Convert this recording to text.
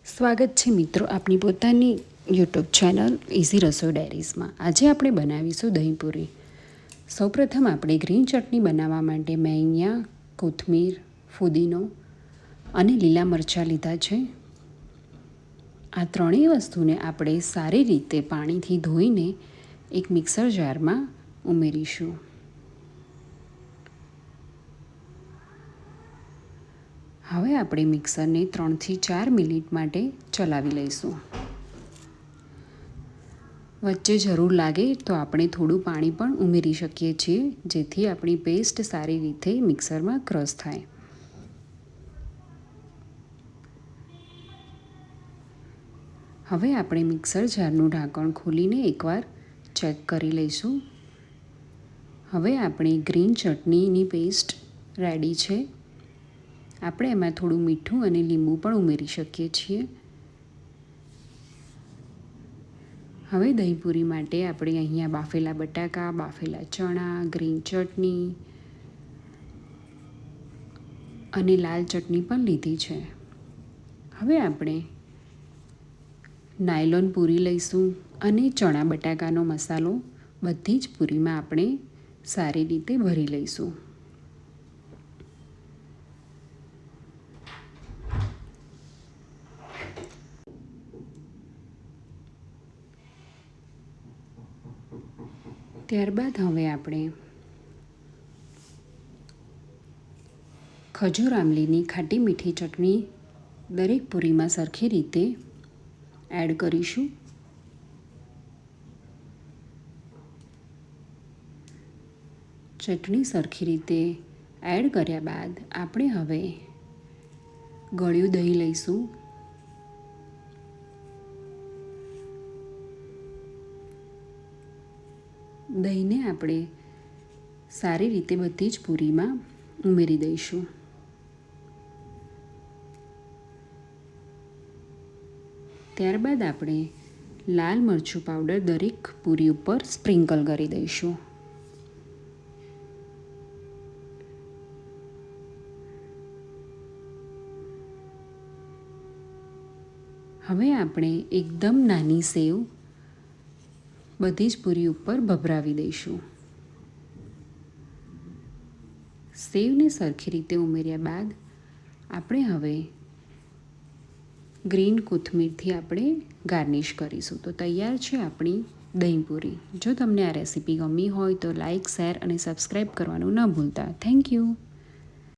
સ્વાગત છે મિત્રો આપણી પોતાની યુટ્યુબ ચેનલ ઇઝી રસોઈ ડાયરીઝમાં। આજે આપણે બનાવીશું દહીંપૂરી। સૌપ્રથમ આપણે ગ્રીન ચટણી બનાવવા માટે મેં અહીંયા કોથમીર, ફુદીનો અને લીલા મરચાં લીધા છે। આ ત્રણેય વસ્તુને આપણે સારી રીતે પાણીથી ધોઈને એક મિક્સર જારમાં ઉમેરીશું। હવે આપણે મિક્સરને 3 થી 4 મિનિટ માટે ચલાવી લઈશું। વચ્ચે જરૂર લાગે તો આપણે થોડું પાણી પણ ઉમેરી શકીએ છીએ, જેથી આપણી પેસ્ટ સારી રીતે મિક્સરમાં ક્રશ થાય। હવે આપણે મિક્સર જારનું ઢાંકણ ખોલીને એકવાર ચેક કરી લઈશું। હવે આપણી ગ્રીન ચટણીની પેસ્ટ રેડી છે। આપણે એમાં થોડું મીઠું અને લીંબુ પણ ઉમેરી શકીએ છીએ। હવે દહીંપૂરી માટે આપણે અહીંયા બાફેલા બટાકા, બાફેલા ચણા, ગ્રીન ચટણી અને લાલ ચટણી પણ લીધી છે। હવે આપણે નાયલોન પૂરી લઈશું અને ચણા બટાકાનો મસાલો બધી જ પૂરીમાં આપણે સારી રીતે ભરી લઈશું। ત્યારબાદ હવે આપણે ખજૂર આમલીની ખાટી મીઠી ચટણી દરેક પૂરીમાં સરખી રીતે એડ કરીશું। ચટણી સરખી રીતે એડ કર્યા બાદ આપણે હવે ગળ્યું દહીં લઈશું। દહીંને આપણે સારી રીતે બધી જ પૂરીમાં ઉમેરી દઈશું। ત્યારબાદ આપણે લાલ મરચું પાવડર દરેક પૂરી ઉપર સ્પ્રિંકલ કરી દઈશું। હવે આપણે એકદમ નાની સેવ બધી જ પૂરી ઉપર ભભરાવી દઈશું। સેવને સરખી રીતે ઉમેર્યા બાદ આપણે હવે ગ્રીન કોથમીરથી આપણે ગાર્નિશ કરીશું। તો તૈયાર છે આપણી દહીંપૂરી। જો તમને આ રેસીપી ગમી હોય તો લાઇક, શેર અને સબસ્ક્રાઈબ કરવાનું ન ભૂલતા। Thank you.